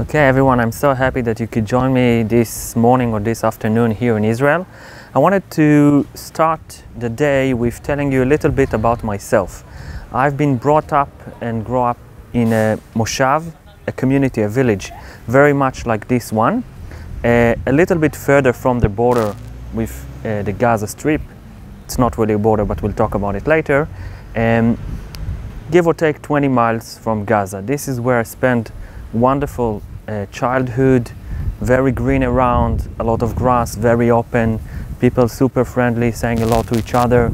Okay, everyone, I'm so happy that you could join me this morning or this afternoon here in Israel. I wanted to start the day with telling you a little bit about myself. I've been brought up and grew up in a moshav, a community, a village, very much like this one, a little bit further from the border with the Gaza Strip. It's not really a border, but we'll talk about it later. Give or take 20 miles from Gaza. This is where I spent wonderful childhood, very green around, a lot of grass, very open, people super friendly, saying hello to each other.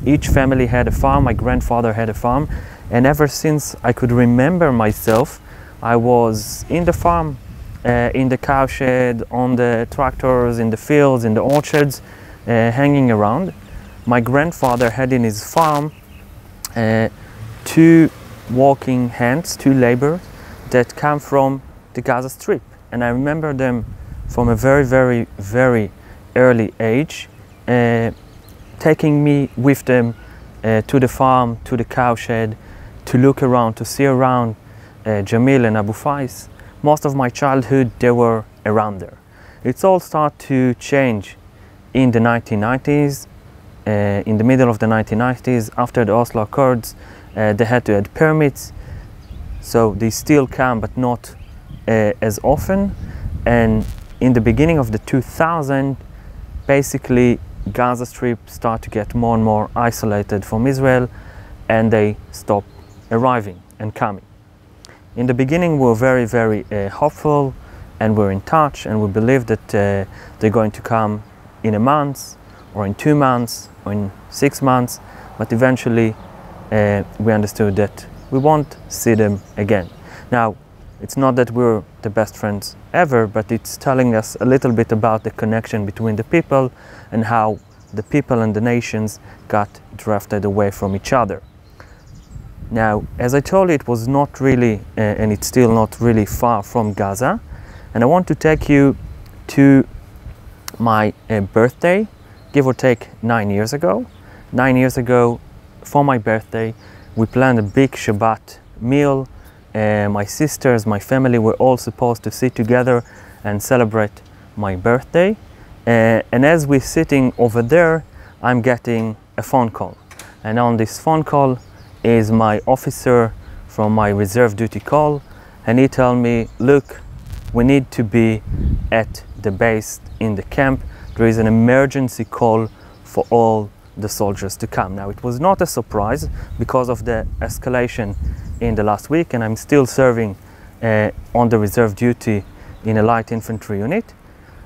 Each family had a farm. My grandfather had a farm, and ever since I could remember myself, I was in the farm, in the cow shed, on the tractors, in the fields, in the orchards, hanging around. My grandfather had in his farm two working hands, two laborers that come from the Gaza Strip, and I remember them from a very early age, taking me with them to the farm, to the cow shed, to look around, to see around Jamil and Abu Fais. Most of my childhood, they were around there. It's all started to change in the 1990s, in the middle of the 1990s, after the Oslo Accords. They had to add permits, so they still come, but not as often. And in the beginning of the 2000s, basically Gaza Strip started to get more and more isolated from Israel, and they stopped arriving and coming. In the beginning, we were very hopeful, and we're in touch, and we believe that they're going to come in a month, or in 2 months, or in 6 months, but eventually we understood that we won't see them again. Now, it's not that we're the best friends ever, but it's telling us a little bit about the connection between the people and how the people and the nations got drafted away from each other. Now, as I told you, it was not really, and it's still not really far from Gaza. And I want to take you to my birthday, give or take 9 years ago. 9 years ago, for my birthday, we planned a big Shabbat meal. My sisters, my family were all supposed to sit together and celebrate my birthday. And as we're sitting over there, I'm getting a phone call. And on this phone call is my officer from my reserve duty call. And he told me, look, we need to be at the base in the camp. There is an emergency call for all the soldiers to come. Now, it was not a surprise because of the escalation in the last week, and I'm still serving on the reserve duty in a light infantry unit.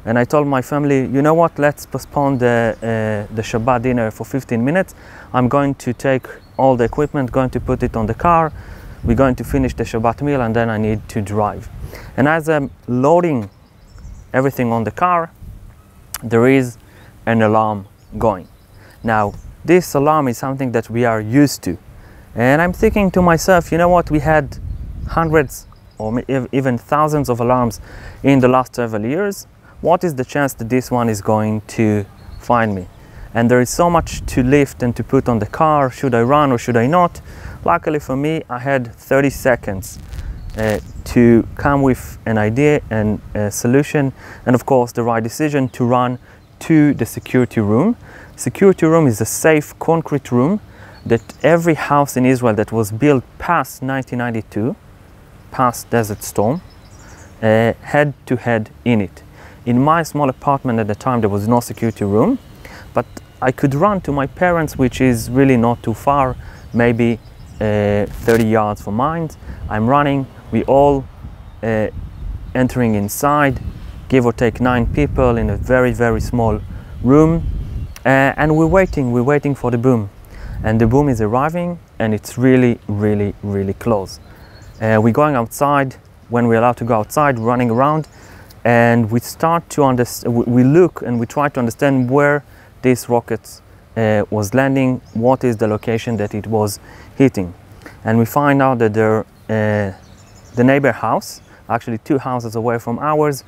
And I told my family, you know what, let's postpone the Shabbat dinner for 15 minutes. I'm going to take all the equipment, going to put it on the car. We're going to finish the Shabbat meal, and then I need to drive. And as I'm loading everything on the car, there is an alarm going. Now, this alarm is something that we are used to. And I'm thinking to myself, you know what, we had hundreds or even thousands of alarms in the last several years. What is the chance that this one is going to find me? And there is so much to lift and to put on the car. Should I run or should I not? Luckily for me, I had 30 seconds to come with an idea and a solution, and of course the right decision to run to the security room. Security room is a safe concrete room that every house in Israel that was built past 1992, past Desert Storm, had to head in it. In my small apartment at the time, there was no security room, but I could run to my parents, which is really not too far, maybe 30 yards from mine. I'm running, we all entering inside, give or take 9 people in a very small room. And we're waiting for the boom. And the boom is arriving, and it's really close. We're going outside, when we're allowed to go outside, running around, and we start to understand, we look and we try to understand where this rocket was landing, what is the location that it was hitting. And we find out that the neighbor house, actually 2 houses away from ours,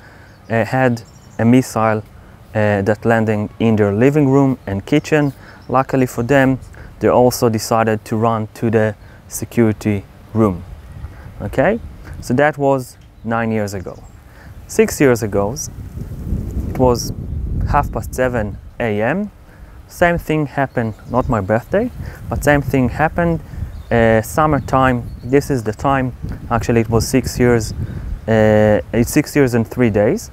had a missile that landing in their living room and kitchen. Luckily for them, they also decided to run to the security room. Okay, so that was 9 years ago. 6 years ago, it was 7:30 a.m. Same thing happened, not my birthday, but same thing happened. Summertime, this is the time, actually it was 6 years, it's 6 years and 3 days.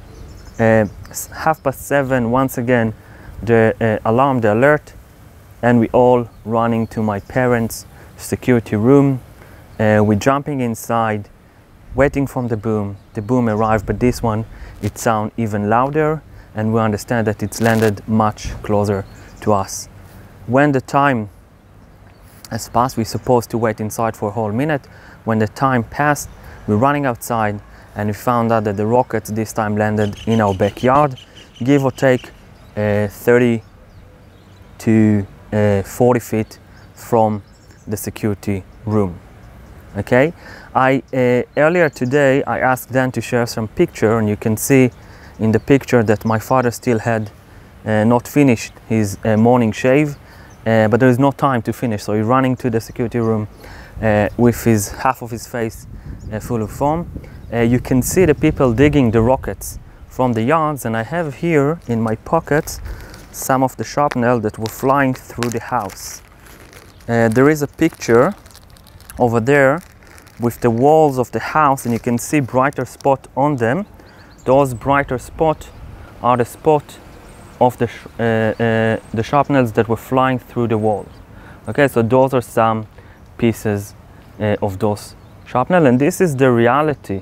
7:30, once again, the alarm, the alert, and we all running to my parents' security room. We're jumping inside, waiting for the boom. The boom arrived, but this one, it sounds even louder, and we understand that it's landed much closer to us. When the time has passed, we're supposed to wait inside for a whole minute. When the time passed, we're running outside, and we found out that the rockets this time landed in our backyard, give or take 30 to 40 feet from the security room. Okay, earlier today I asked Dan to share some picture, and you can see in the picture that my father still had not finished his morning shave, but there is no time to finish, so he's running to the security room with his half of his face full of foam. You can see the people digging the rockets from the yards, and I have here in my pockets some of the shrapnel that were flying through the house. There is a picture over there with the walls of the house, and you can see brighter spot on them. Those brighter spots are the spot of the shrapnels that were flying through the wall. Okay, so those are some pieces of those shrapnel, and this is the reality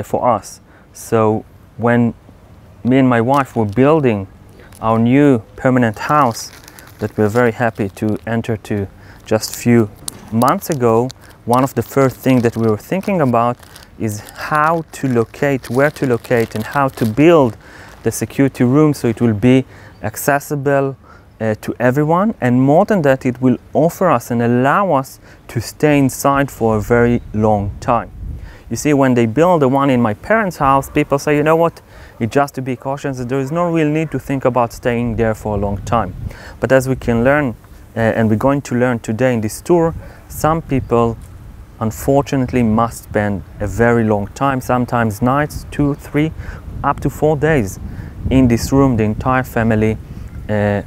for us. So when me and my wife were building our new permanent house that we're very happy to enter to just a few months ago, one of the first things that we were thinking about is how to locate, where to locate, and how to build the security room so it will be accessible to everyone, and more than that, it will offer us and allow us to stay inside for a very long time. You see, when they build the one in my parents' house, people say, you know what, it's just to be cautious, there is no real need to think about staying there for a long time. But as we can learn, and we're going to learn today in this tour, some people unfortunately must spend a very long time, sometimes nights, 2, 3, up to 4 days in this room, the entire family.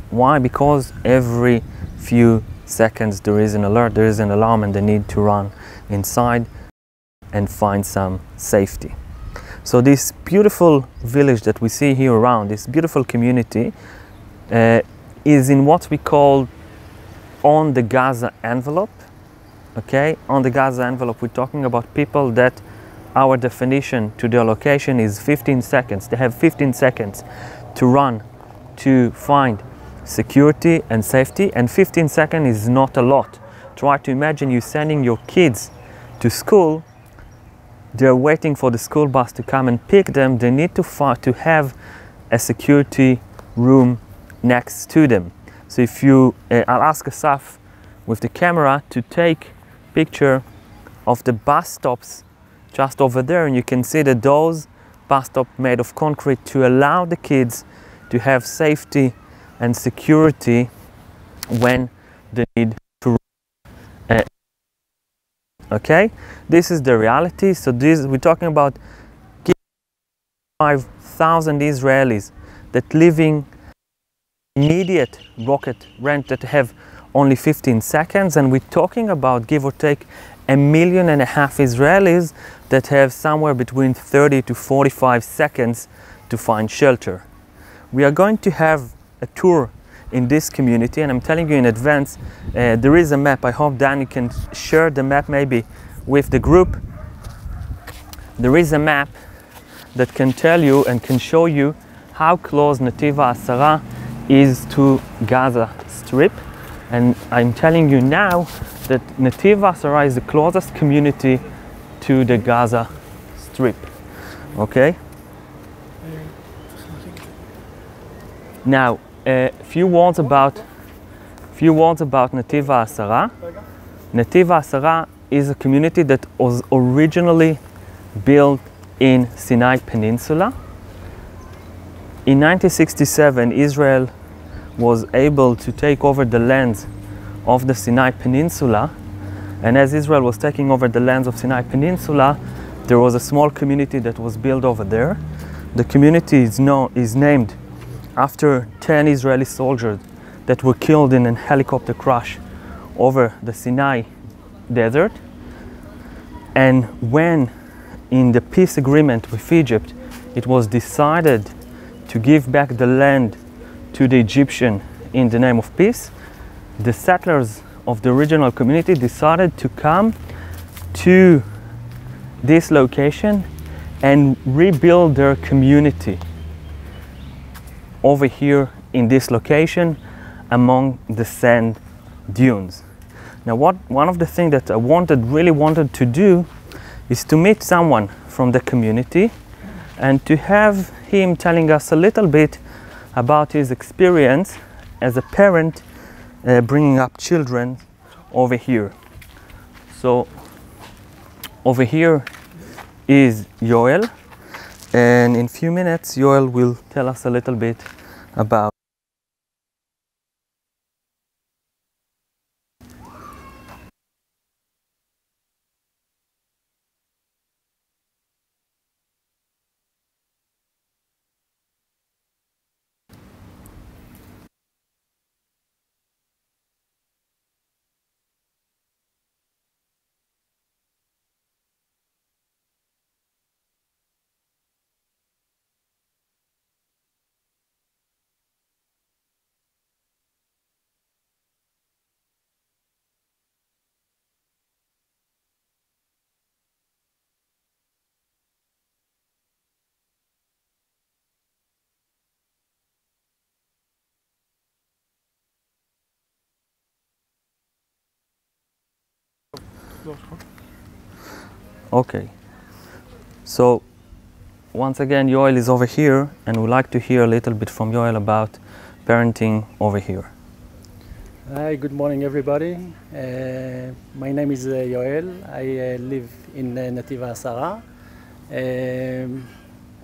Why? Because every few seconds there is an alert, there is an alarm, and they need to run inside and find some safety. So this beautiful village that we see here around, this beautiful community, is in what we call on the Gaza envelope. Okay, on the Gaza envelope, we're talking about people that our definition to their location is 15 seconds. They have 15 seconds to run to find security and safety, and 15 seconds is not a lot. Try to imagine you sending your kids to school. They're waiting for the school bus to come and pick them. They need to have a security room next to them. So if you, I'll ask Asaf with the camera to take picture of the bus stops just over there, and you can see that those bus stops made of concrete to allow the kids to have safety and security when they need to run. Okay, this is the reality. So we're talking about 5,000 Israelis that living immediate rocket range that have only 15 seconds, and we're talking about, give or take, 1.5 million Israelis that have somewhere between 30 to 45 seconds to find shelter. We are going to have a tour in this community, and I'm telling you in advance, there is a map. I hope Danny can share the map maybe with the group. There is a map that can tell you and can show you how close Netiv HaAsara is to Gaza Strip. And I'm telling you now that Netiv HaAsara is the closest community to the Gaza Strip. Okay? Now, a few words about Netiv HaAsara. Netiv HaAsara is a community that was originally built in Sinai Peninsula. In 1967, Israel was able to take over the lands of the Sinai Peninsula, and as Israel was taking over the lands of Sinai Peninsula, there was a small community that was built over there. The community is named after 10 Israeli soldiers that were killed in a helicopter crash over the Sinai desert. And when in the peace agreement with Egypt, it was decided to give back the land to the Egyptian in the name of peace, the settlers of the original community decided to come to this location and rebuild their community over here in this location among the sand dunes. Now one of the things that I really wanted to do is to meet someone from the community and to have him telling us a little bit about his experience as a parent bringing up children over here. So over here is Yoel, and in a few minutes Yoel will tell us a little bit about Okay, so once again Yoel is over here and we'd like to hear a little bit from Yoel about parenting over here. Hi, good morning everybody. My name is Yoel. I live in Netiv HaAsara.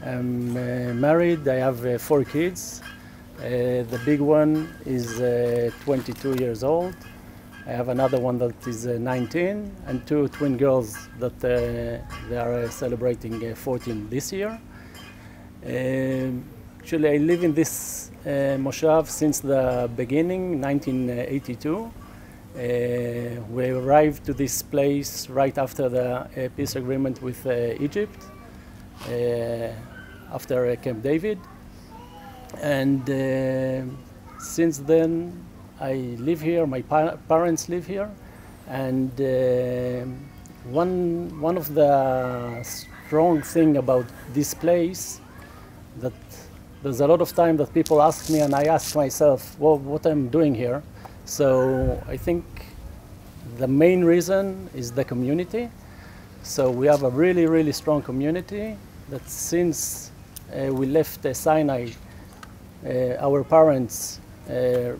I'm married. I have 4 kids. The big one is 22 years old. I have another one that is 19 and 2 twin girls that they are celebrating 14 this year. Actually, I live in this moshav since the beginning, 1982. We arrived to this place right after the peace agreement with Egypt, after Camp David. And since then, I live here, my parents live here, and one of the strong thing about this place that there's a lot of time that people ask me and I ask myself, well, what I'm doing here. So I think the main reason is the community. So we have a really, really strong community that since we left Sinai, our parents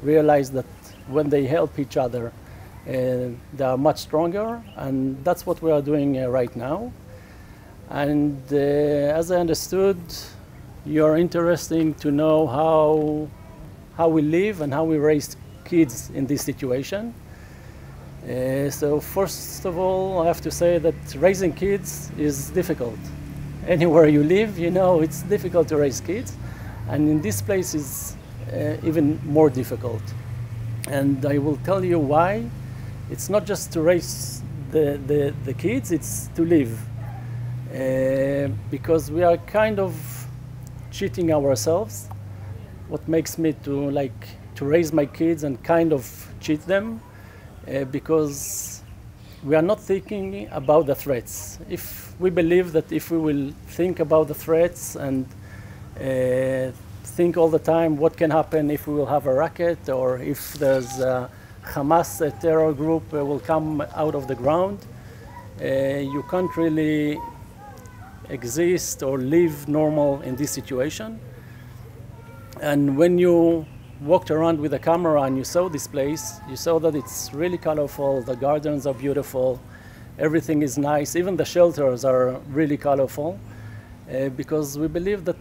realize that when they help each other, they are much stronger, and that's what we are doing right now. And as I understood, you're interested to know how we live and how we raise kids in this situation. So first of all, I have to say that raising kids is difficult. Anywhere you live, you know it's difficult to raise kids, and in this place is even more difficult. And I will tell you why. It's not just to raise the kids, it's to live. Because we are kind of cheating ourselves. What makes me to raise my kids and kind of cheat them, because we are not thinking about the threats. If we believe that if we will think about the threats and think all the time what can happen if we will have a rocket or if there's a Hamas terror group will come out of the ground, you can't really exist or live normal in this situation. And when you walked around with a camera and you saw this place, you saw that it's really colorful, the gardens are beautiful, everything is nice, even the shelters are really colorful, because we believe that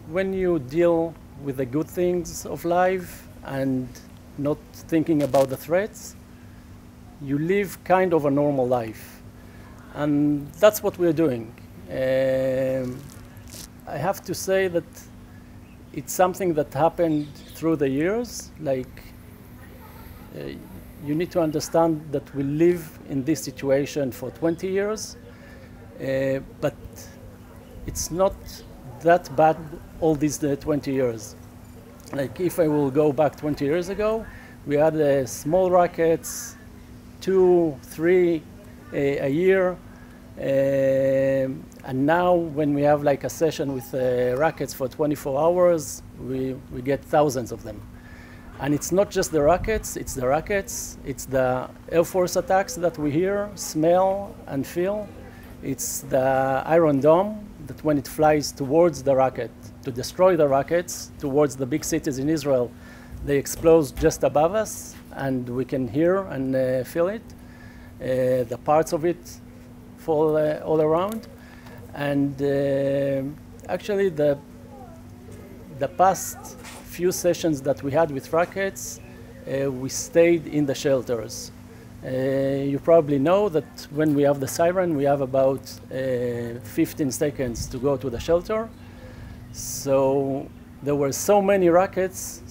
when you deal with the good things of life and not thinking about the threats, you live kind of a normal life. And that's what we're doing. I have to say that it's something that happened through the years. Like, you need to understand that we live in this situation for 20 years, but it's not that bad all these 20 years. Like, if I will go back 20 years ago, we had small rackets, 2, 3 a year. And now when we have like a session with rackets for 24 hours, we get thousands of them. And it's not just the rockets, it's the Air Force attacks that we hear, smell and feel. It's the Iron Dome that when it flies towards the rocket, to destroy the rockets towards the big cities in Israel, they explode just above us and we can hear and feel it. The parts of it fall all around. And actually the past few sessions that we had with rockets, we stayed in the shelters. You probably know that when we have the siren, we have about 15 seconds to go to the shelter. So there were so many rockets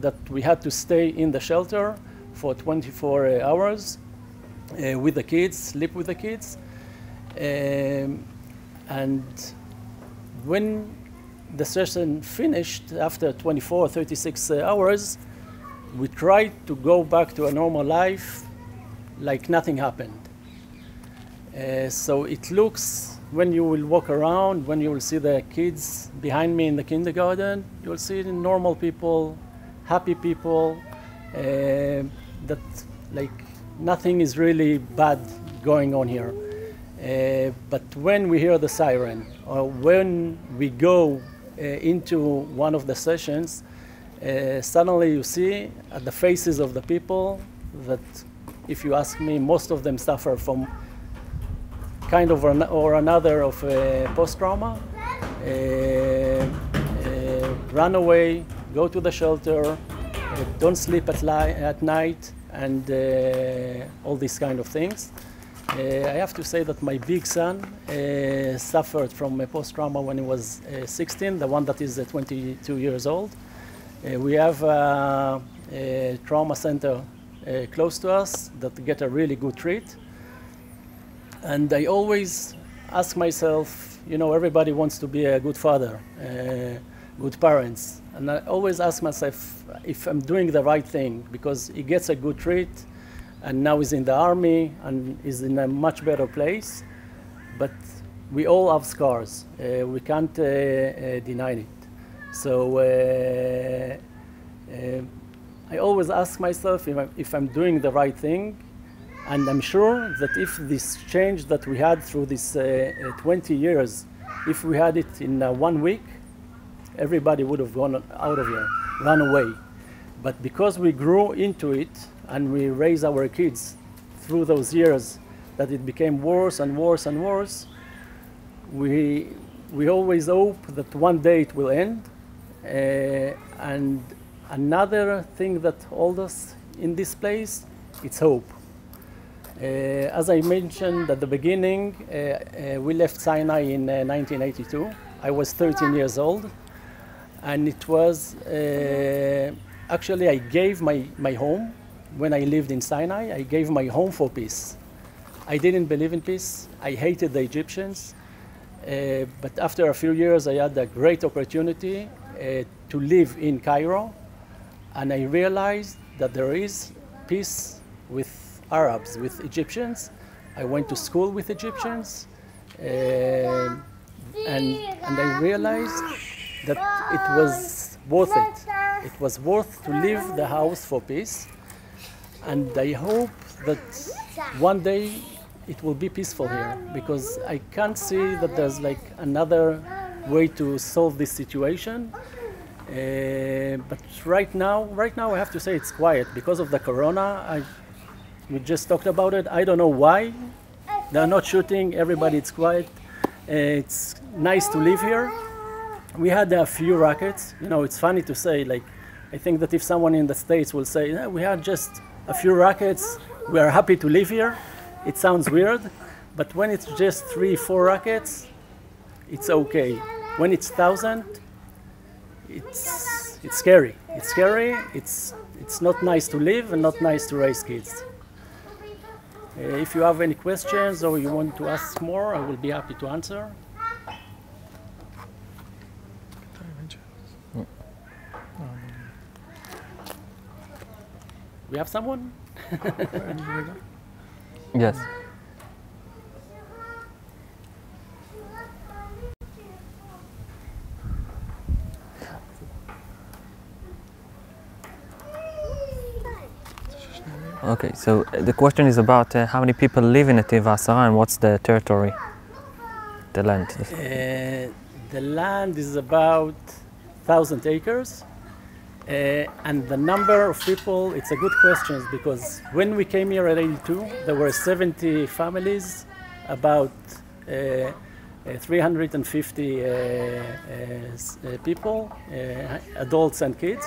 that we had to stay in the shelter for 24 hours with the kids, sleep with the kids. And when the session finished after 24, 36 hours, we tried to go back to a normal life like nothing happened. So it looks, when you will walk around, when you will see the kids behind me in the kindergarten, you will see normal people, happy people, that like nothing is really bad going on here. But when we hear the siren, or when we go into one of the sessions, suddenly you see at the faces of the people that, if you ask me, most of them suffer from kind of or another of post-trauma. Run away, go to the shelter, don't sleep at night, and all these kind of things. I have to say that my big son suffered from a post-trauma when he was 16, the one that is 22 years old. We have a trauma center close to us that get a really good treat. And I always ask myself, you know, everybody wants to be a good father, good parents. And I always ask myself if I'm doing the right thing, because he gets a good treat, and now he's in the army and is in a much better place. But we all have scars. We can't deny it. So I always ask myself if I'm doing the right thing. And I'm sure that if this change that we had through this 20 years, if we had it in 1 week, everybody would have gone out of here, run away. But because we grew into it and we raised our kids through those years, that it became worse and worse and worse, we always hope that one day it will end. And another thing that holds us in this place, it's hope. As I mentioned at the beginning, we left Sinai in 1982. I was 13 years old, and it was actually I gave my home when I lived in Sinai. I gave my home for peace. I didn't believe in peace. I hated the Egyptians, but after a few years, I had a great opportunity to live in Cairo, and I realized that there is peace with Arabs, with Egyptians. I went to school with Egyptians, and I realized that it was worth it. It was worth to leave the house for peace, and I hope that one day it will be peaceful here, because I can't see that there's like another way to solve this situation. But right now I have to say it's quiet because of the corona. We just talked about it. I don't know why. They're not shooting. Everybody, it's quiet. It's nice to live here. We had a few rockets. You know, it's funny to say, like, I think that if someone in the States will say, we had just a few rockets, we are happy to live here, it sounds weird. But when it's just 3, 4 rockets, it's okay. When it's 1,000, it's scary. It's scary. It's not nice to live and not nice to raise kids. If you have any questions or you want to ask more, I will be happy to answer. We have someone? Yes. Okay, so the question is about how many people live in Netiv HaAsara and what's the territory, the land? The land is about 1,000 acres. And the number of people, it's a good question because when we came here at 82, there were 70 families, about 350 people, adults and kids.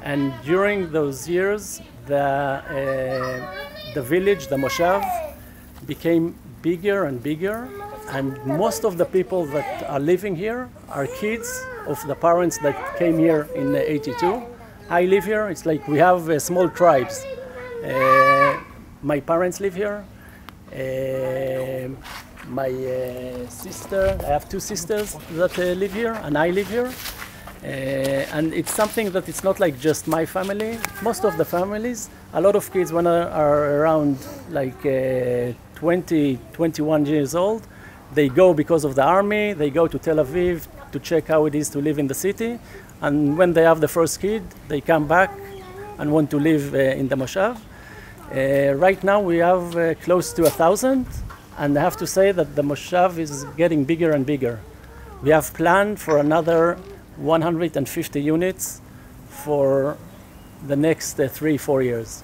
And during those years, the village, the moshav, became bigger and bigger. And most of the people that are living here are kids of the parents that came here in 82. I live here, it's like we have small tribes. My parents live here. My sister, I have two sisters that live here, and I live here. And it's something that it's not like just my family. Most of the families, a lot of kids when are around like 20, 21 years old, they go because of the army, they go to Tel Aviv to check how it is to live in the city. And when they have the first kid, they come back and want to live in the moshav. Right now we have close to 1,000, and I have to say that the moshav is getting bigger and bigger. We have planned for another 150 units for the next 3-4 years.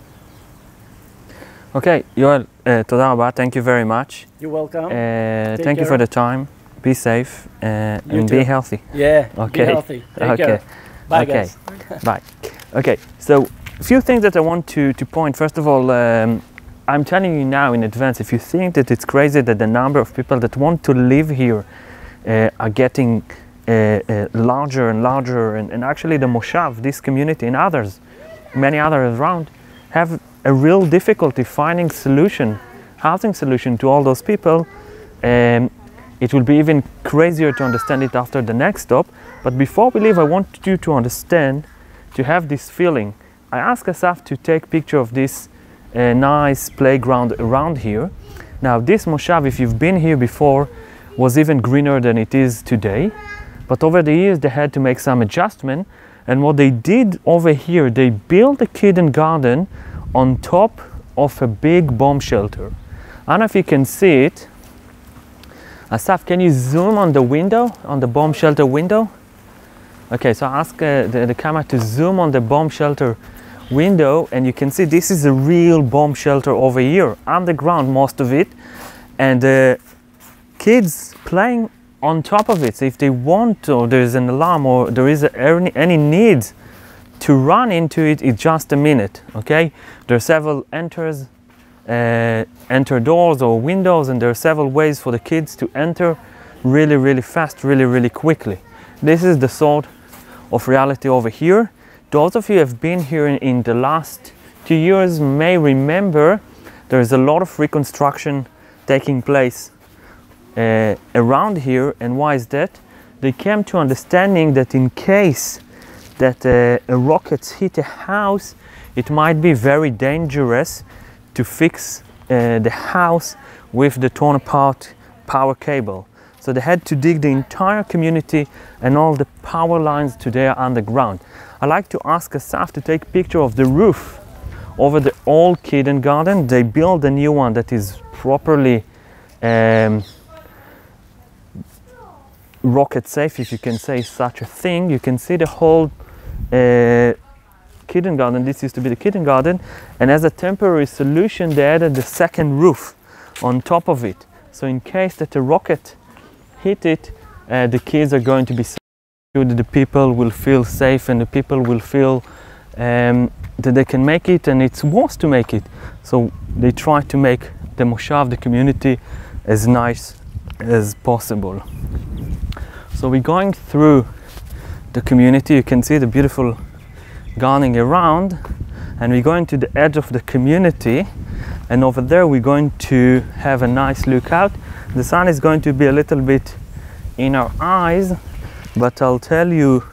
Okay, Yoel, תודה רבה, thank you very much. You're welcome. Thank you for the time. Be safe and be healthy. Yeah, okay. Be healthy. Take care. Bye, guys. Bye. Okay, so a few things that I want to point. First of all, I'm telling you now in advance, if you think that it's crazy that the number of people that want to live here are getting larger and larger, and actually the moshav, this community and others, many others around, have a real difficulty finding housing solution to all those people. It will be even crazier to understand it after the next stop. But before we leave, I want you to understand, to have this feeling. I asked Asaf to take picture of this nice playground around here. Now this moshav, if you've been here before, was even greener than it is today. But over the years they had to make some adjustment. And what they did over here, they built a kitten garden on top of a big bomb shelter. I don't know if you can see it. Asaf, can you zoom on the window, on the bomb shelter window? Okay, so I ask the camera to zoom on the bomb shelter window, and you can see this is a real bomb shelter over here, underground most of it, and kids playing on top of it. So if they want, or there's an alarm, or there is any need to run into it, it's just a minute, okay? There are several enter doors or windows, and there are several ways for the kids to enter really fast, really quickly. This is the sort of reality over here. Those of you who have been here in the last 2 years may remember there is a lot of reconstruction taking place around here. And why is that? They came to understanding that in case that a rocket hit a house, it might be very dangerous to fix the house with the torn apart power cable. So they had to dig the entire community and all the power lines to their underground. I like to ask Asaf to take a picture of the roof over the old kitten garden. They built a new one that is properly rocket safe, if you can say such a thing. You can see the whole kitten garden. This used to be the kitten garden, and as a temporary solution they added the second roof on top of it. So in case that a rocket hit it, the kids are going to be safe. The people will feel safe, and the people will feel that they can make it, and it's worth to make it. So they try to make the moshav, the community, as nice as possible. So we're going through the community. You can see the beautiful gardening around, and we're going to the edge of the community, and over there we're going to have a nice lookout. The sun is going to be a little bit in our eyes, but I'll tell you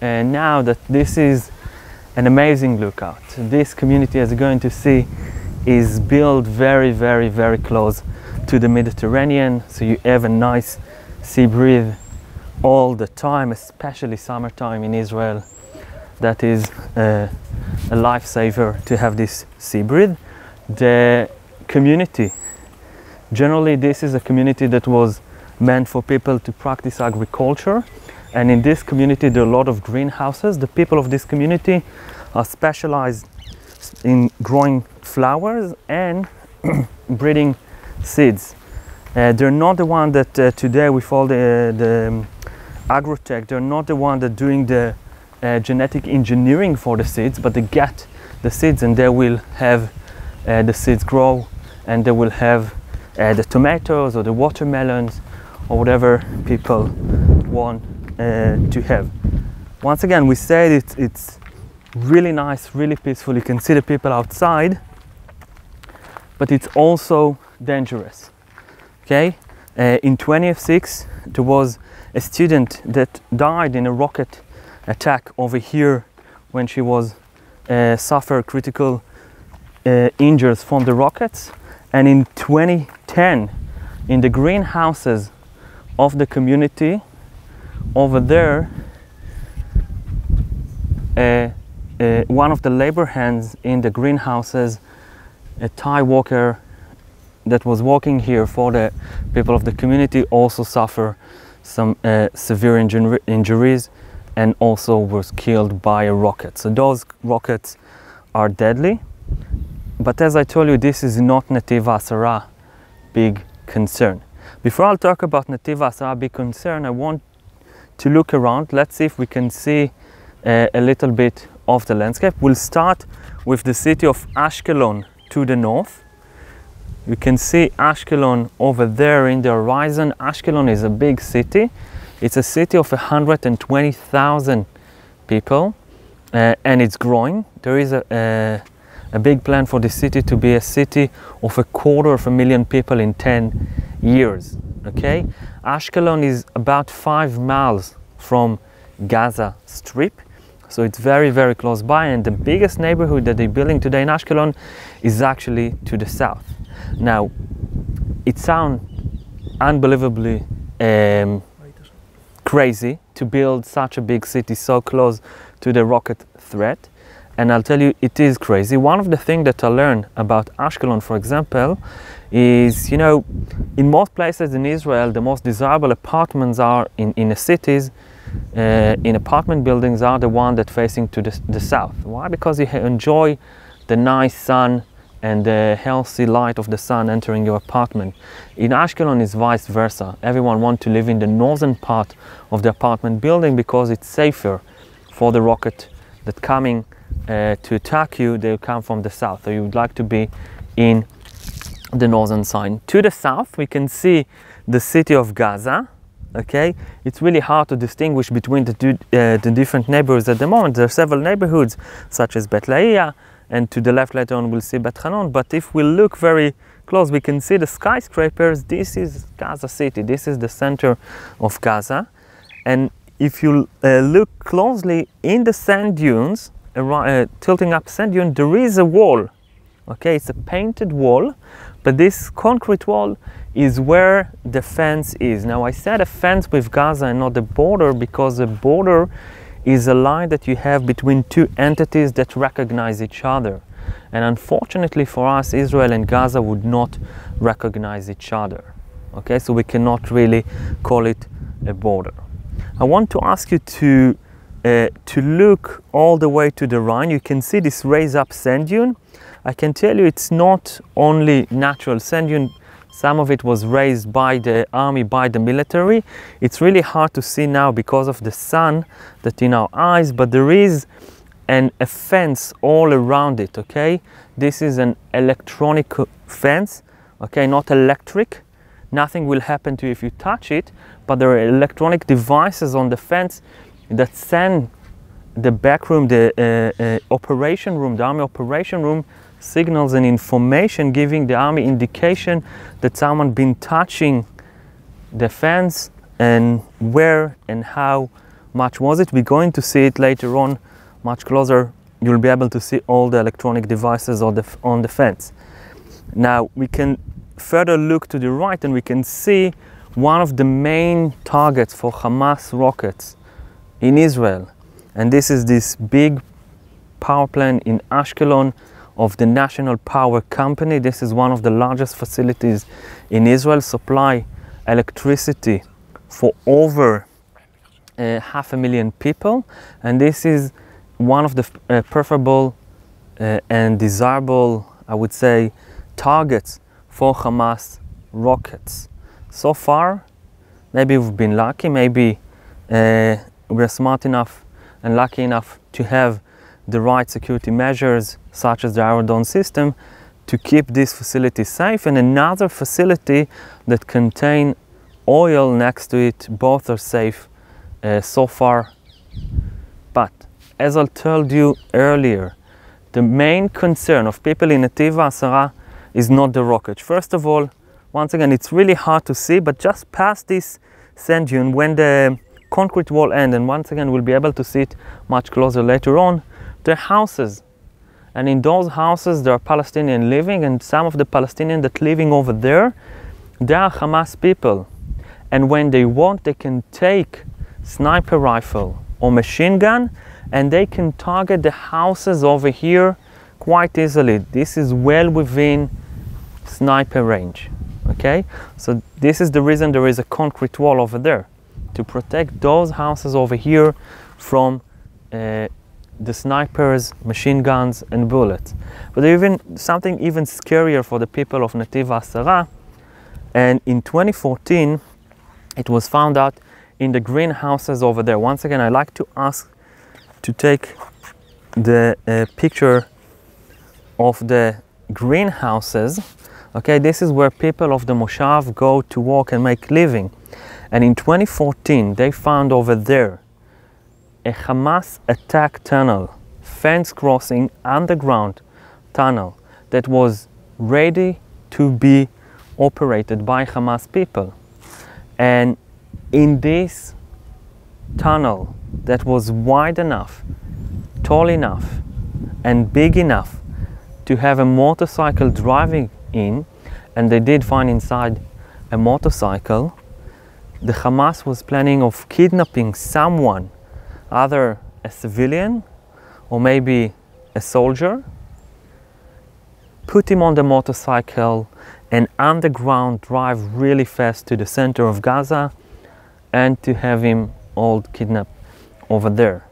now that this is an amazing lookout. This community, as you're going to see, is built very, very, very close to the Mediterranean, so you have a nice sea breeze all the time, especially summertime in Israel. That is a lifesaver to have this sea breeze. The community, generally this is a community that was meant for people to practice agriculture, and in this community there are a lot of greenhouses. The people of this community are specialized in growing flowers and breeding seeds. They're not the one that today with all the agrotech, they're not the one that doing the genetic engineering for the seeds, but they get the seeds and they will have the seeds grow, and they will have the tomatoes or the watermelons or whatever people want to have. Once again, we said it's really nice, really peaceful. You can see the people outside, but it's also dangerous. Okay, in 2006 there was a student that died in a rocket attack over here when she was suffered critical injuries from the rockets. And in 2010, in the greenhouses of the community over there, one of the labor hands in the greenhouses, a Thai worker that was working here for the people of the community, also suffered some severe injuries and also was killed by a rocket. So those rockets are deadly. But as I told you, this is not Netiv HaAsara big concern. Before I'll talk about Netiv HaAsara big concern, I want to look around. Let's see if we can see a little bit of the landscape. We'll start with the city of Ashkelon to the north. You can see Ashkelon over there in the horizon. Ashkelon is a big city. It's a city of 120,000 people, and it's growing. There is a big plan for the city to be a city of 250,000 people in 10 years. Okay, Ashkelon is about 5 miles from Gaza Strip, so it's very, very close by, and the biggest neighborhood that they're building today in Ashkelon is actually to the south. Now, it sounds unbelievably crazy to build such a big city so close to the rocket threat, and I'll tell you, it is crazy. One of the things that I learned about Ashkelon, for example, is, you know, in most places in Israel, the most desirable apartments are in the cities, in apartment buildings are the one that facing to the south. Why? Because you enjoy the nice sun and the healthy light of the sun entering your apartment. In Ashkelon is vice versa. Everyone wants to live in the northern part of the apartment building because it's safer for the rocket that coming to attack you. They'll come from the south, so you would like to be in the northern side. To the south we can see the city of Gaza. Okay, it's really hard to distinguish between the different neighborhoods at the moment. There are several neighborhoods such as Bet Laia, and to the left later on we'll see Bet Hanon. But if we look very close, we can see the skyscrapers. This is Gaza City. This is the center of Gaza. And if you look closely in the sand dunes, tilting up sand dune, there is a wall. Okay, it's a painted wall, but this concrete wall is where the fence is. Now, I said a fence with Gaza and not the border because the border is a line that you have between two entities that recognize each other. And unfortunately for us, Israel and Gaza would not recognize each other. Okay, so we cannot really call it a border. I want to ask you to look all the way to the Rhine. You can see this raised up sand dune. I can tell you it's not only natural sand dune. Some of it was raised by the army, by the military. It's really hard to see now because of the sun that's in our eyes, but there is a fence all around it, okay? This is an electronic fence, okay, not electric. Nothing will happen to you if you touch it, but there are electronic devices on the fence that send the back room, the operation room, the army operation room, signals and information, giving the army indication that someone been touching the fence and where and how much was it. We're going to see it later on, much closer. You'll be able to see all the electronic devices on the fence. Now we can further look to the right and we can see one of the main targets for Hamas rockets in Israel. And this is this big power plant in Ashkelon of the National Power Company. This is one of the largest facilities in Israel, supply electricity for over 500,000 people. And this is one of the preferable and desirable, I would say, targets for Hamas rockets. So far, maybe we've been lucky, maybe we're smart enough and lucky enough to have the right security measures, such as the Iron Dome system, to keep this facility safe, and another facility that contain oil next to it. Both are safe so far. But as I told you earlier, the main concern of people in Netiv HaAsara is not the rocket. First of all, once again, it's really hard to see, but just past this sand dune, when the concrete wall ends, and once again we'll be able to see it much closer later on, there are houses. And in those houses there are Palestinians living, and some of the Palestinians that living over there, they are Hamas people. And when they want, they can take sniper rifle or machine gun and they can target the houses over here quite easily. This is well within sniper range. Okay, so this is the reason there is a concrete wall over there, to protect those houses over here from the snipers, machine guns and bullets. But even something even scarier for the people of Netiv HaAsara, and in 2014 it was found out in the greenhouses over there. Once again, I like to ask to take the picture of the greenhouses. Okay, this is where people of the Moshav go to work and make living. And in 2014, they found over there a Hamas attack tunnel, fence crossing underground tunnel that was ready to be operated by Hamas people. And in this tunnel that was wide enough, tall enough, and big enough to have a motorcycle driving in, and they did find inside a motorcycle, the Hamas was planning of kidnapping someone, either a civilian or maybe a soldier, put him on the motorcycle and underground drive really fast to the center of Gaza and to have him all kidnapped over there.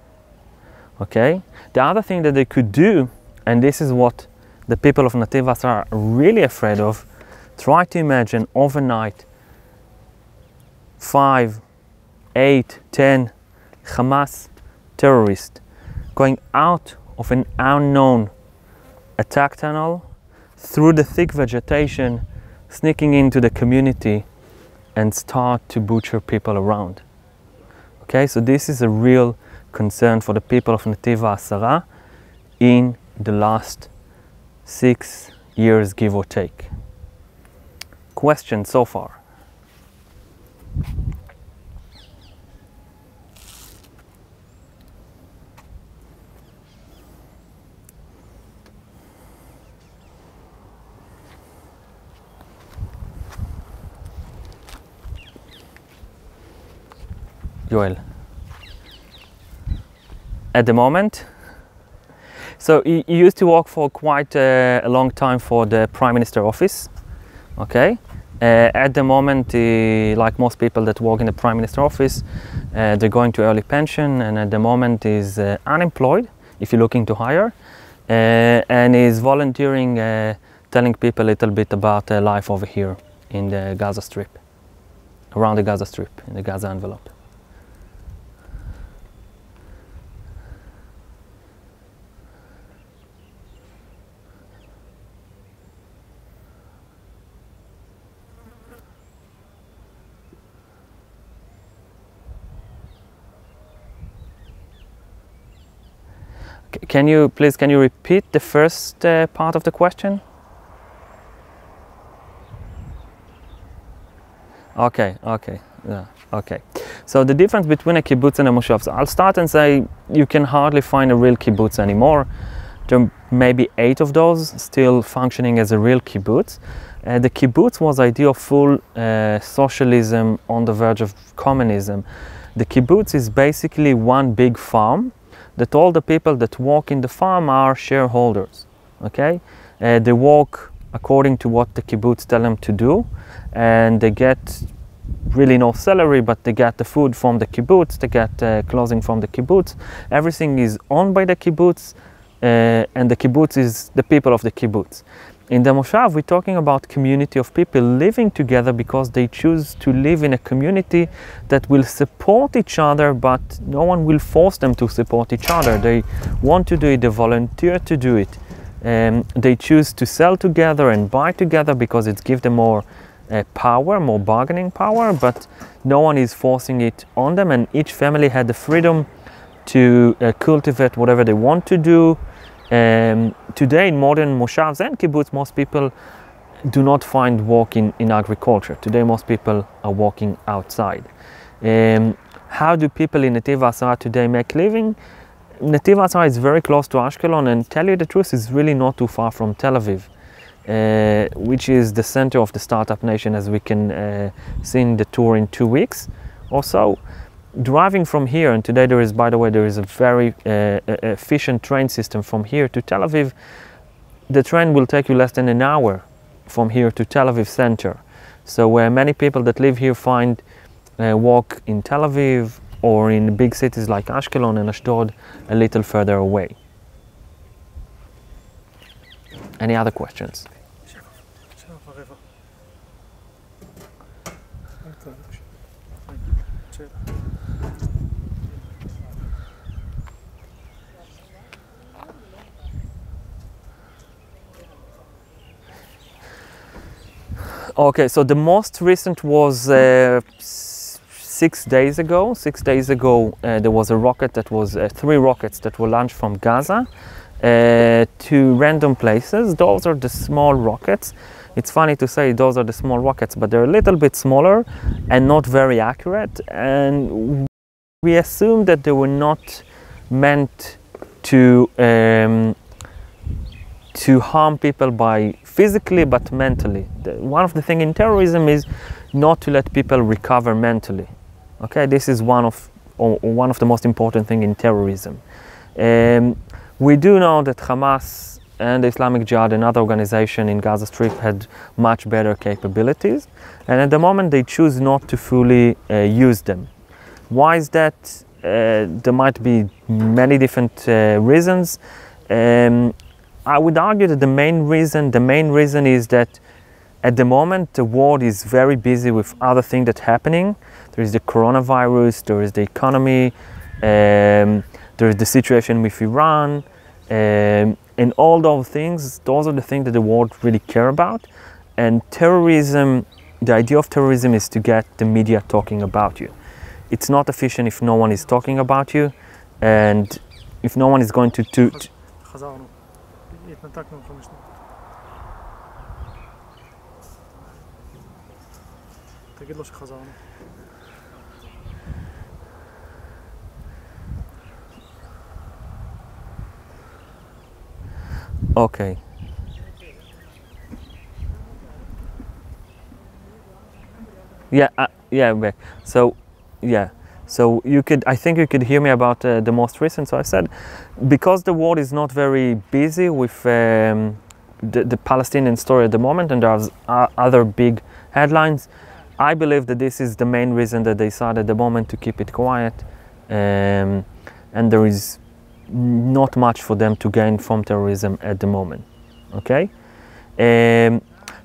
Okay? The other thing that they could do, and this is what the people of Netiv HaAsara are really afraid of, try to imagine overnight 5, 8, 10 Hamas terrorists going out of an unknown attack tunnel through the thick vegetation, sneaking into the community and start to butcher people around. Okay, so this is a real concern for the people of Netiv HaAsara in the last 6 years, give or take. Question so far? Joel. At the moment, so he used to work for quite a long time for the Prime Minister office. Okay, at the moment, like most people that work in the Prime Minister office, they're going to early pension, and at the moment is unemployed if you're looking to hire, and is volunteering, telling people a little bit about life over here in the Gaza Strip, around the Gaza Strip, in the Gaza envelope. Can you repeat the first part of the question? Okay. Yeah. Okay. So the difference between a kibbutz and a moshav. So I'll start and say you can hardly find a real kibbutz anymore. There are maybe 8 of those still functioning as a real kibbutz. The kibbutz was the idea of full socialism on the verge of communism. The kibbutz is basically one big farm that all the people that work in the farm are shareholders. Okay, they work according to what the kibbutz tell them to do, and they get really no salary, but they get the food from the kibbutz, they get clothing from the kibbutz. Everything is owned by the kibbutz, and the kibbutz is the people of the kibbutz. In the moshav, we're talking about community of people living together because they choose to live in a community that will support each other, but no one will force them to support each other. They want to do it, they volunteer to do it. They choose to sell together and buy together because it gives them more power, more bargaining power, but no one is forcing it on them, and each family had the freedom to cultivate whatever they want to do. Today in modern moshavs and kibbutz, most people do not find work in agriculture. Today most people are working outside. How do people in Netiv HaAsara today make living? Netiv HaAsara is very close to Ashkelon, and tell you the truth, is really not too far from Tel Aviv, which is the center of the startup nation, as we can see in the tour in 2 weeks or so. Driving from here, and today there is, by the way, there is a very efficient train system from here to Tel Aviv. The train will take you less than an hour from here to Tel Aviv center. So many people that live here find work in Tel Aviv or in big cities like Ashkelon and Ashdod a little further away. Any other questions? Okay, so the most recent was 6 days ago. 6 days ago, there was a rocket that was 3 rockets that were launched from Gaza to random places. Those are the small rockets. It's funny to say those are the small rockets, but they're a little bit smaller and not very accurate. And we assume that they were not meant to harm people by physically, but mentally. One of the things in terrorism is not to let people recover mentally. Okay, this is one of the most important things in terrorism. We do know that Hamas and the Islamic Jihad and other organizations in Gaza Strip had much better capabilities, and at the moment they choose not to fully use them. Why is that? There might be many different reasons. I would argue that the main reason is that at the moment the world is very busy with other things that are happening. There is the coronavirus, there is the economy, there is the situation with Iran, and all those things. Those are the things that the world really care about. And terrorism, the idea of terrorism is to get the media talking about you. It's not efficient if no one is talking about you, and if no one is going to התנתקנו 5 שניות. תגיד לו שחזרנו. Okay. Yeah, back. So, yeah. So I think you could hear me about the most recent. So I said, because the world is not very busy with the Palestinian story at the moment, and there's other big headlines, I believe that this is the main reason that they decided at the moment to keep it quiet, and there is not much for them to gain from terrorism at the moment. Okay.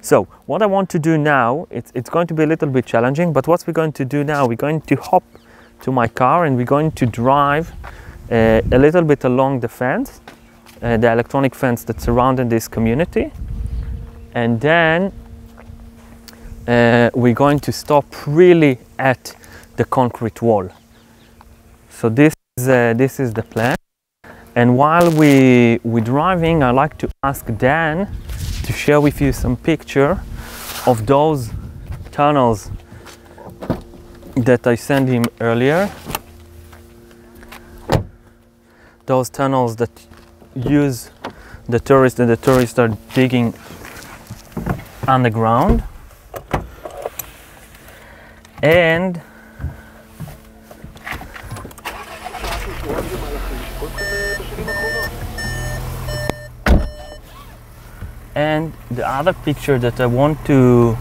So what I want to do now, it's going to be a little bit challenging, but what we're going to do now, we're going to hop to my car and we're going to drive a little bit along the fence, the electronic fence that surrounded this community, and then we're going to stop really at the concrete wall. So this is the plan. And while we're driving, I like to ask Dan to share with you some picture of those tunnels that I sent him earlier. Those tunnels that use the tourists, and the tourists are digging underground. And the other picture that I want to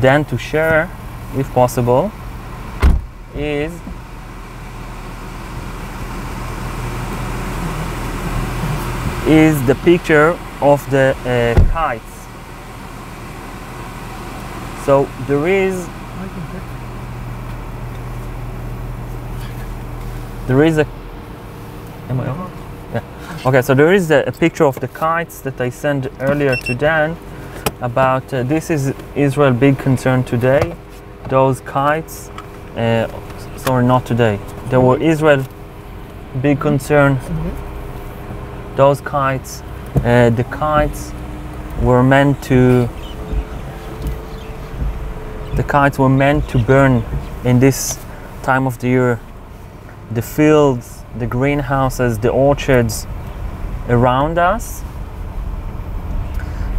Dan to share, if possible, is the picture of the kites. So there is a am I on? Yeah. Okay, so there is a picture of the kites that I sent earlier to Dan about this is Israel's big concern today. Those kites, sorry, not today. There were Israel big concern. Those kites, the kites were meant to burn in this time of the year. The fields, the greenhouses, the orchards around us.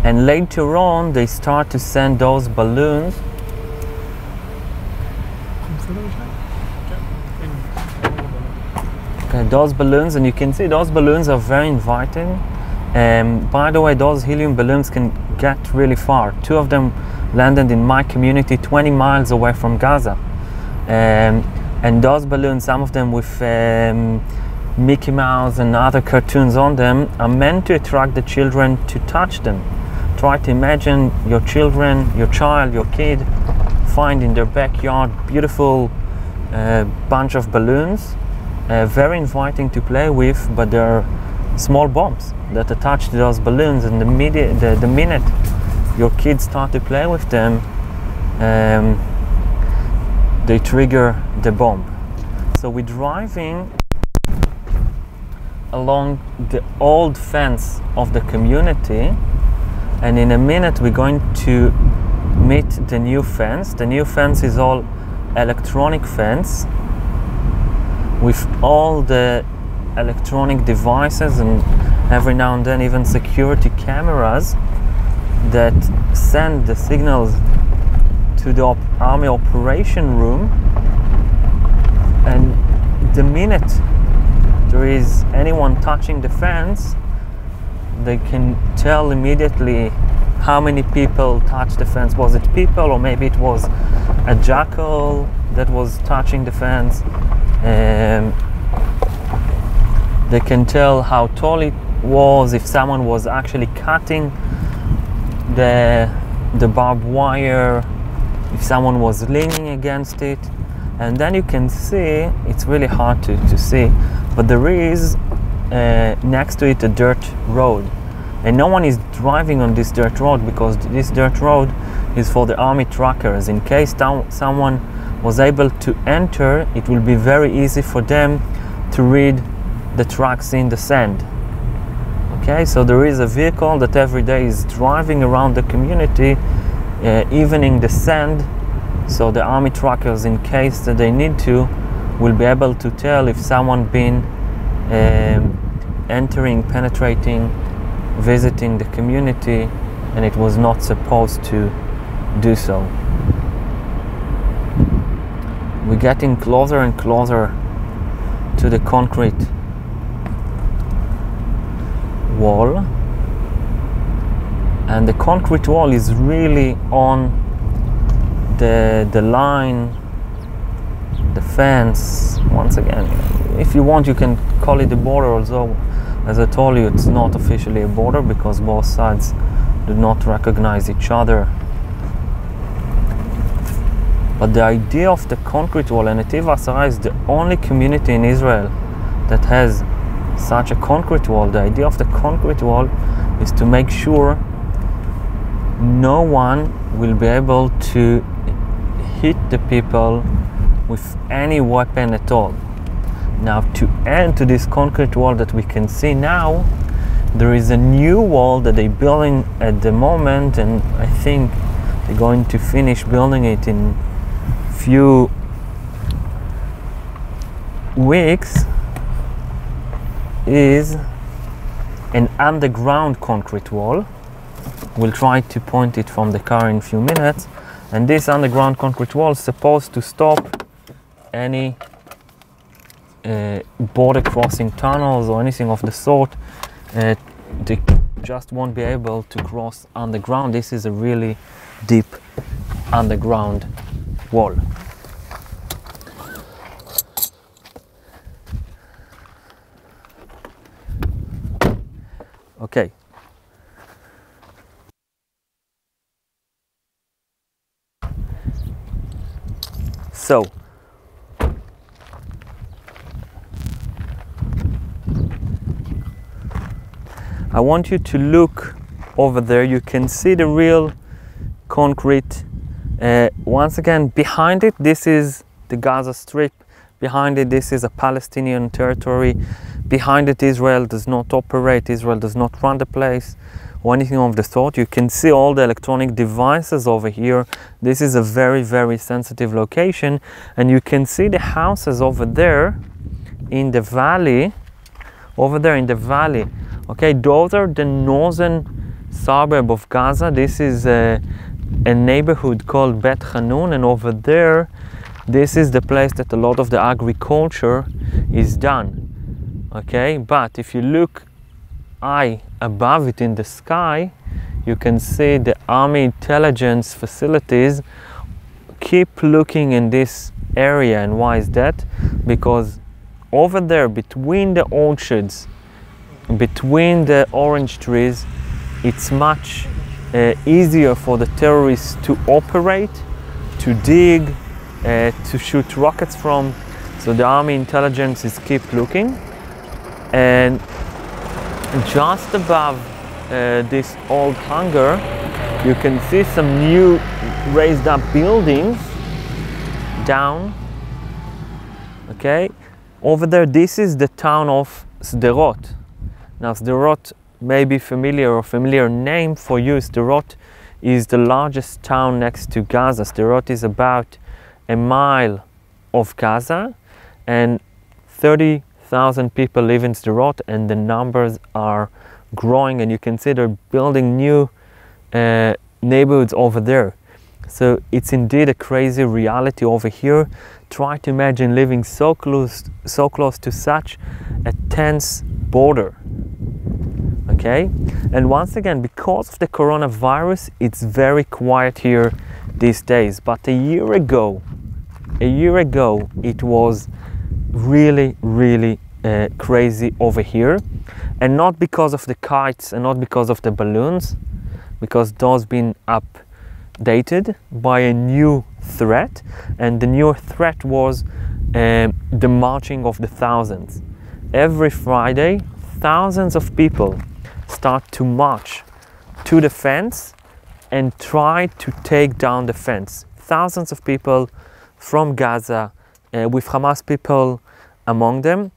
And later on, they start to send those balloons. Okay, those balloons, and you can see those balloons are very inviting. By the way, those helium balloons can get really far. 2 of them landed in my community 20 miles away from Gaza. And those balloons, some of them with Mickey Mouse and other cartoons on them, are meant to attract the children to touch them. Try to imagine your children, your child, your kid, find in their backyard beautiful bunch of balloons, very inviting to play with, but they're small bombs that attach to those balloons, and the minute your kids start to play with them, they trigger the bomb. So we're driving along the old fence of the community, and in a minute we're going to meet the new fence. The new fence is all electronic fence with all the electronic devices, and every now and then even security cameras that send the signals to the army operation room. And the minute there is anyone touching the fence, they can tell immediately how many people touched the fence. Was it people, or maybe it was a jackal that was touching the fence? They can tell how tall it was, if someone was actually cutting the barbed wire, if someone was leaning against it. And then you can see, it's really hard to see, but there is next to it a dirt road, and no one is driving on this dirt road, because this dirt road is for the army truckers. In case someone was able to enter, it will be very easy for them to read the tracks in the sand. Okay, so there is a vehicle that every day is driving around the community, evening the sand, so the army truckers, in case that they need to, will be able to tell if someone been entering, penetrating, visiting the community, and it was not supposed to do so. We're getting closer and closer to the concrete wall, and the concrete wall is really on the line, the fence. Once again, if you want, you can call it a border, although as I told you, it's not officially a border because both sides do not recognize each other. But the idea of the concrete wall, and Netiv HaAsara is the only community in Israel that has such a concrete wall. The idea of the concrete wall is to make sure no one will be able to hit the people with any weapon at all. Now, to end to this concrete wall that we can see now, there is a new wall that they're building at the moment, and I think they're going to finish building it in few weeks. Is an underground concrete wall. We'll try to point it from the car in a few minutes. And this underground concrete wall is supposed to stop any border crossing tunnels or anything of the sort. They just won't be able to cross underground. This is a really deep underground wall. Okay. So, I want you to look over there. You can see the real concrete. Once again, behind it, this is the Gaza Strip. Behind it, this is a Palestinian territory. Behind it, Israel does not operate. Israel does not run the place or anything of the sort. You can see all the electronic devices over here. This is a very, very sensitive location. And you can see the houses over there in the valley. Over there in the valley. Okay, those are the northern suburb of Gaza. This is a neighborhood called Bet Hanun, and over there, this is the place that a lot of the agriculture is done. Okay, but if you look high above it in the sky, you can see the army intelligence facilities keep looking in this area. And why is that? Because over there, between the orchards, between the orange trees, it's much easier for the terrorists to operate, to dig, to shoot rockets from. So the army intelligence is keep looking. And just above this old hangar, you can see some new raised up buildings down. Okay, over there, this is the town of Sderot. Now, Sderot may be familiar or familiar name for you. Sderot is the largest town next to Gaza. Sderot is about a mile of Gaza, and 30,000 people live in Sderot, and the numbers are growing, and you can see they're building new neighborhoods over there. So it's indeed a crazy reality over here. Try to imagine living so close to such a tense border. Okay, and once again, because of the coronavirus, it's very quiet here these days. But a year ago, it was really, really crazy over here, and not because of the kites and not because of the balloons, because those been updated by a new threat, and the new threat was the marching of the thousands. Every Friday, thousands of people start to march to the fence and try to take down the fence. Thousands of people from Gaza, with Hamas people among them.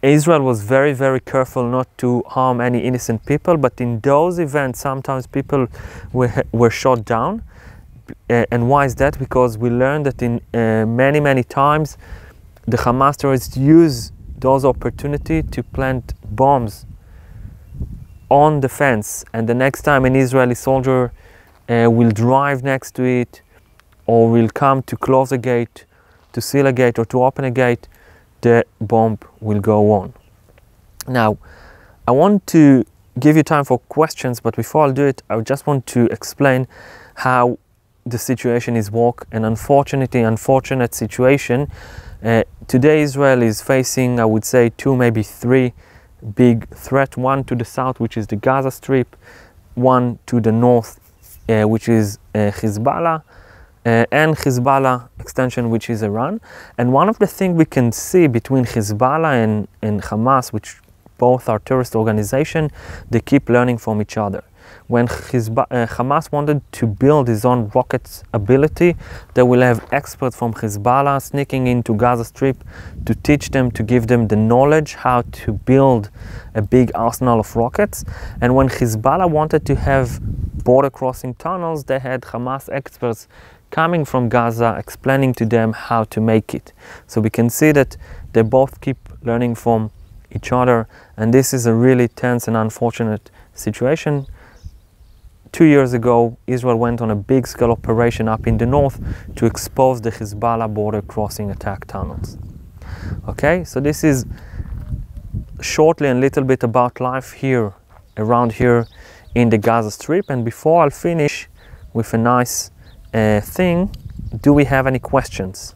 Israel was very, very careful not to harm any innocent people, but in those events, sometimes people were shot down. And why is that? Because we learned that in many, many times, the Hamas terrorists use those opportunities to plant bombs on the fence, and the next time an Israeli soldier will drive next to it, or will come to close a gate, to seal a gate, or to open a gate, the bomb will go on. Now, I want to give you time for questions, but before I do it, I just want to explain how the situation is an unfortunate situation. Today Israel is facing, I would say, 2, maybe 3 big threat. One to the south, which is the Gaza Strip, one to the north, which is Hezbollah, and Hezbollah extension, which is Iran. And one of the things we can see between Hezbollah and Hamas, which both are terrorist organizations, they keep learning from each other. when Hamas wanted to build his own rocket ability, they will have experts from Hezbollah sneaking into Gaza Strip to teach them, to give them the knowledge how to build a big arsenal of rockets. And when Hezbollah wanted to have border crossing tunnels, they had Hamas experts coming from Gaza explaining to them how to make it. So we can see that they both keep learning from each other, and this is a really tense and unfortunate situation. 2 years ago, Israel went on a big scale operation up in the north to expose the Hezbollah border crossing attack tunnels. Okay, so this is shortly a little bit about life here, around here in the Gaza Strip. And before I'll finish with a nice thing, do we have any questions?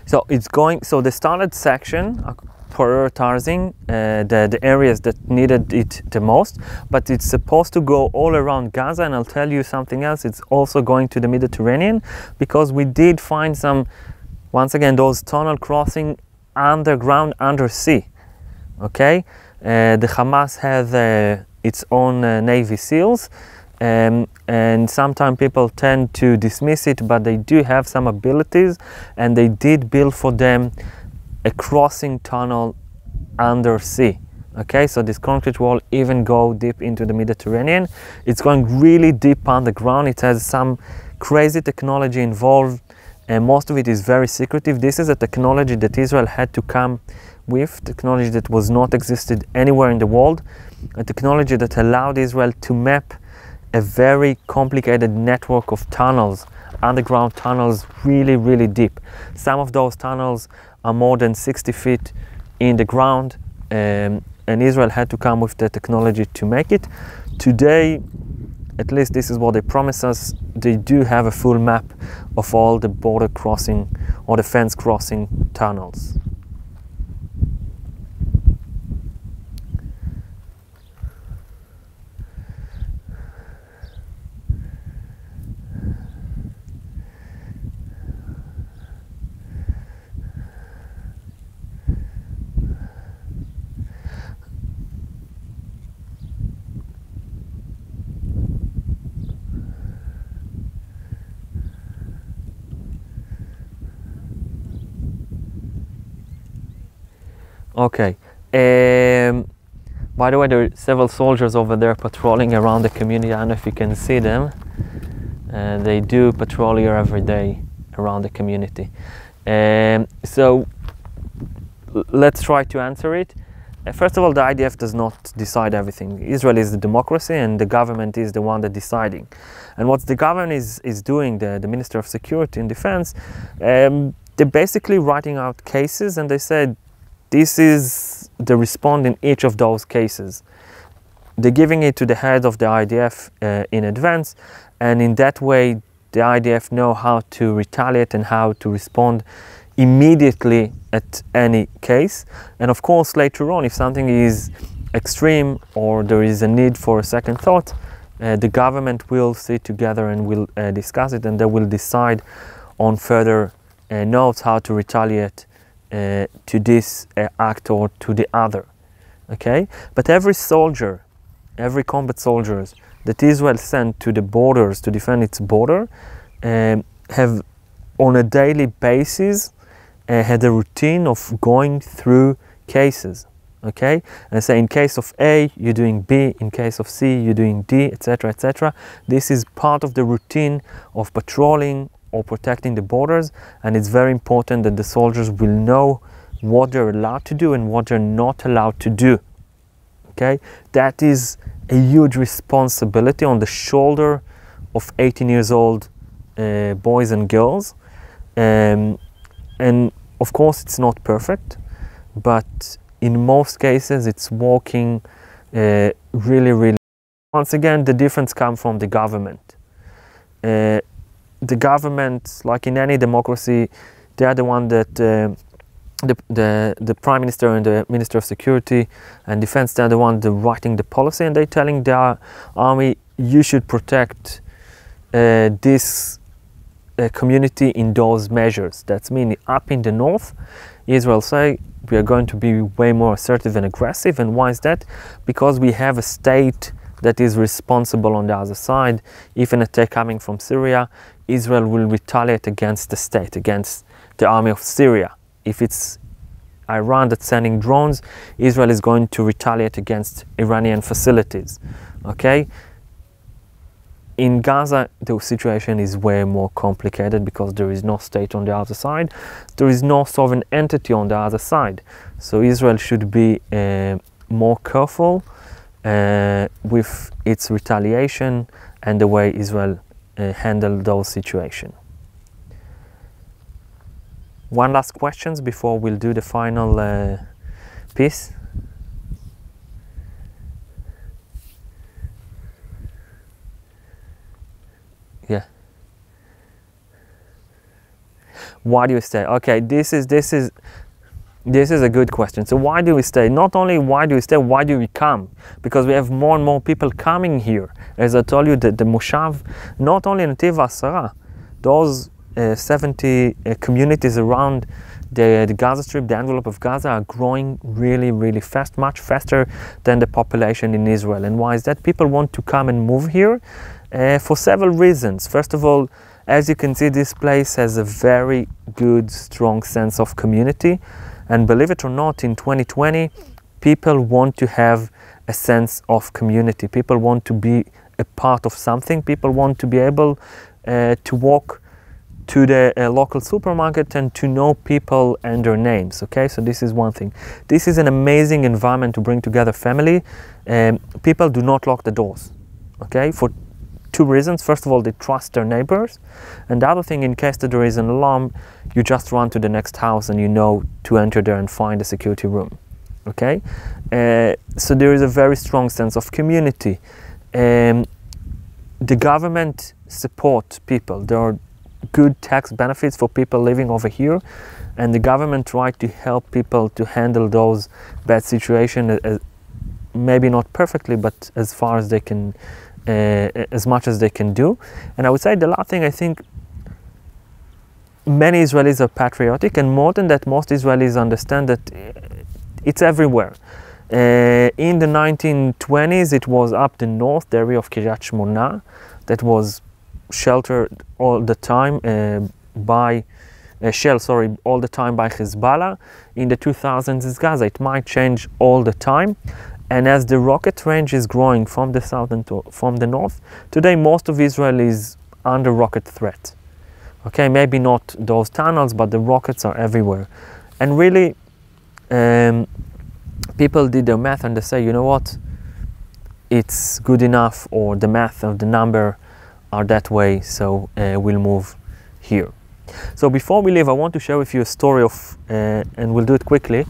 So it's going, so the started section prioritizing the areas that needed it the most, but it's supposed to go all around Gaza. And I'll tell you something else, it's also going to the Mediterranean, because we did find some, once again, those tunnel crossing underground, undersea. Okay, the Hamas has its own Navy SEALs, and sometimes people tend to dismiss it, but they do have some abilities, and they did build for them a crossing tunnel undersea. Okay, so this concrete wall even go deep into the Mediterranean. It's going really deep underground. It has some crazy technology involved, and most of it is very secretive. This is a technology that Israel had to come with, technology that was not existed anywhere in the world, a technology that allowed Israel to map a very complicated network of tunnels, underground tunnels, really, really deep. Some of those tunnels are more than 60 feet in the ground, and Israel had to come with the technology to make it. Today, at least this is what they promise us, they do have a full map of all the border crossing or the fence crossing tunnels. Okay, by the way, there are several soldiers over there patrolling around the community. I don't know if you can see them. They do patrol here every day around the community. So let's try to answer it. First of all, the IDF does not decide everything. Israel is the democracy, and the government is the one that deciding. And what the government is doing, the Minister of Security and Defense, they're basically writing out cases, and they said, this is the response in each of those cases. They're giving it to the head of the IDF in advance, and in that way the IDF know how to retaliate and how to respond immediately at any case. And of course later on, if something is extreme or there is a need for a second thought, the government will sit together and will discuss it, and they will decide on further notes how to retaliate to this act or to the other. Okay, but every soldier, every combat soldiers that Israel sent to the borders to defend its border have on a daily basis had a routine of going through cases. Okay, and say in case of A you're doing B, in case of C you're doing D, etc., etc. This is part of the routine of patrolling or protecting the borders, and it's very important that the soldiers will know what they're allowed to do and what they're not allowed to do. Okay, that is a huge responsibility on the shoulder of 18 years old boys and girls, and of course it's not perfect, but in most cases it's working really, really. Once again, the difference comes from the government. The government, like in any democracy, they are the one that the Prime Minister and the Minister of Security and Defense, they're the ones writing the policy, and they're telling the army, you should protect this community in those measures. That's meaning up in the north, Israel say, we are going to be way more assertive and aggressive. And why is that? Because we have a state that is responsible on the other side. If an attack coming from Syria, Israel will retaliate against the state, against the army of Syria. If it's Iran that's sending drones, Israel is going to retaliate against Iranian facilities. Okay? In Gaza, the situation is way more complicated because there is no state on the other side. There is no sovereign entity on the other side. So Israel should be more careful with its retaliation and the way Israel handle those situations. One last question before we'll do the final piece. Yeah. Why do you stay? Okay, this is a good question. So why do we stay? Not only why do we stay, why do we come? Because we have more and more people coming here. As I told you, the Moshav, not only Netiv HaAsara, those 70 communities around the Gaza Strip, the envelope of Gaza, are growing really, really fast, much faster than the population in Israel. And why is that? People want to come and move here for several reasons. First of all, as you can see, this place has a very good, strong sense of community. And believe it or not, in 2020, people want to have a sense of community. People want to be a part of something. People want to be able to walk to the local supermarket and to know people and their names. Okay, so this is one thing. This is an amazing environment to bring together family. People do not lock the doors. Okay, for two reasons. First of all, they trust their neighbors, and the other thing, in case that there is an alarm, you just run to the next house and you know to enter there and find a security room. Okay, so there is a very strong sense of community. The government support people. There are good tax benefits for people living over here, and the government try to help people to handle those bad situations, maybe not perfectly, but as far as they can, as much as they can do. And I would say the last thing, I think many Israelis are patriotic, and more than that, most Israelis understand that it's everywhere. In the 1920s, it was up the north, the area of Kiryat Shmona, that was sheltered all the time by all the time by Hezbollah. In the 2000s, it's Gaza. It might change all the time. And as the rocket range is growing from the south and from the north, today most of Israel is under rocket threat. Okay, maybe not those tunnels, but the rockets are everywhere. And really, people did their math and they say, you know what, it's good enough, or the math of the number are that way, so we'll move here. So before we leave, I want to share with you a story of, and we'll do it quickly,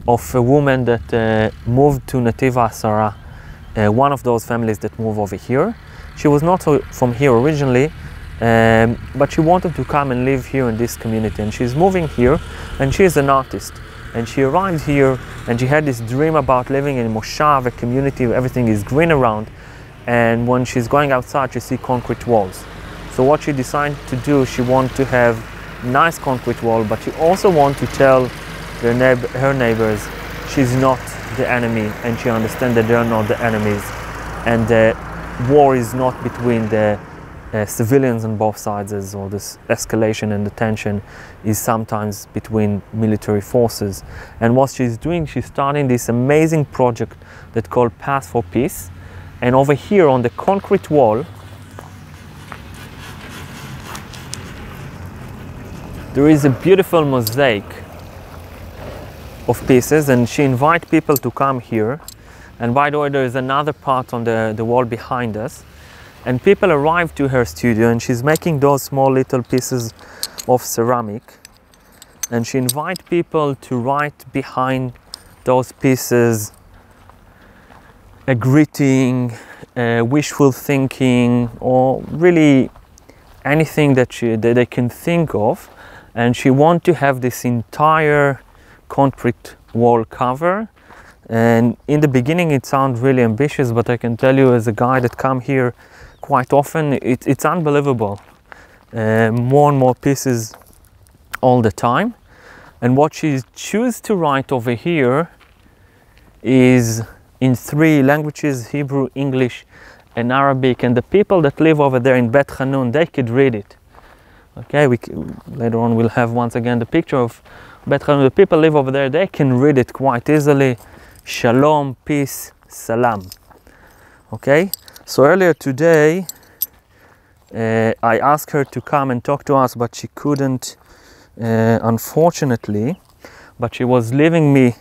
of a woman that moved to Netiv HaAsara, one of those families that move over here. She was not from here originally, but she wanted to come and live here in this community, and she's moving here, and she is an artist. And she arrived here, and she had this dream about living in a moshav, a community where everything is green around, and when she's going outside, she sees concrete walls. So what she decided to do, she wanted to have nice concrete wall, but she also wanted to tell her neighbors she's not the enemy, and she understands that they're not the enemies, and the war is not between the civilians on both sides, or this escalation and the tension is sometimes between military forces. And what she's doing, she's starting this amazing project that's called Path for Peace. And over here on the concrete wall, there is a beautiful mosaic of pieces, and she invites people to come here. And by the way, there is another part on the wall behind us. And people arrive to her studio, and she's making those small little pieces of ceramic. And she invites people to write behind those pieces a greeting, wishful thinking, or really anything that they can think of. And she wants to have this entire concrete wall cover. And in the beginning it sounds really ambitious, but I can tell you as a guy that come here quite often, it's unbelievable. More and more pieces all the time. And what she chooses to write over here is in 3 languages, Hebrew, English and Arabic, and the people that live over there in Bet Hanun, they could read it. Okay, later on we'll have once again the picture of Bet Hanun. The people live over there, they can read it quite easily. Shalom, peace, salam. Okay, so earlier today I asked her to come and talk to us, but she couldn't, unfortunately, but she was leaving me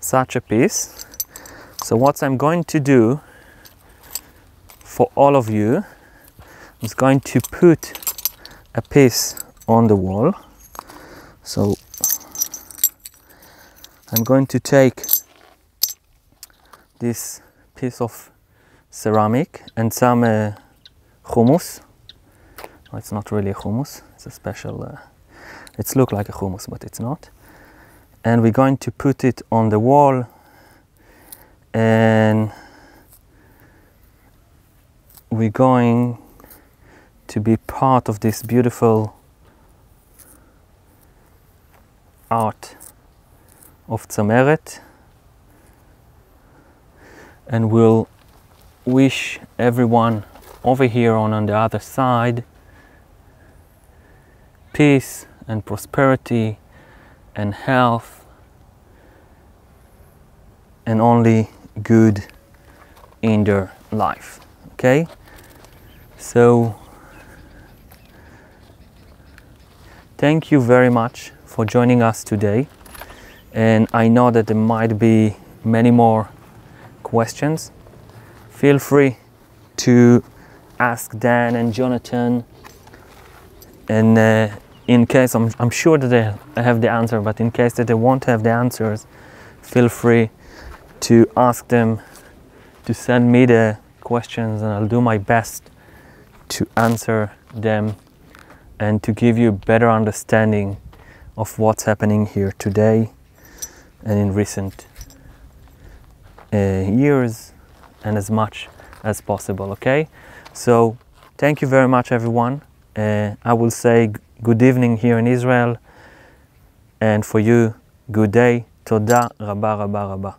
such a piece. So what I'm going to do for all of you is going to put a piece on the wall. So I'm going to take this piece of ceramic and some hummus. Oh, it's not really a hummus, it's a special, it's look like a hummus, but it's not. And we're going to put it on the wall, and we're going to be part of this beautiful art of Tzameret, and we'll wish everyone over here on the other side peace and prosperity and health and only good in their life. Okay, so thank you very much for joining us today, and I know that there might be many more questions. Feel free to ask Dan and Jonathan, and in case I'm sure that they have the answer, but in case that they won't have the answers, feel free to ask them to send me the questions, and I'll do my best to answer them and to give you a better understanding of what's happening here today and in recent years, and as much as possible. Okay, so thank you very much, everyone. I will say good evening here in Israel, and for you, good day. Toda rabba rabba rabba.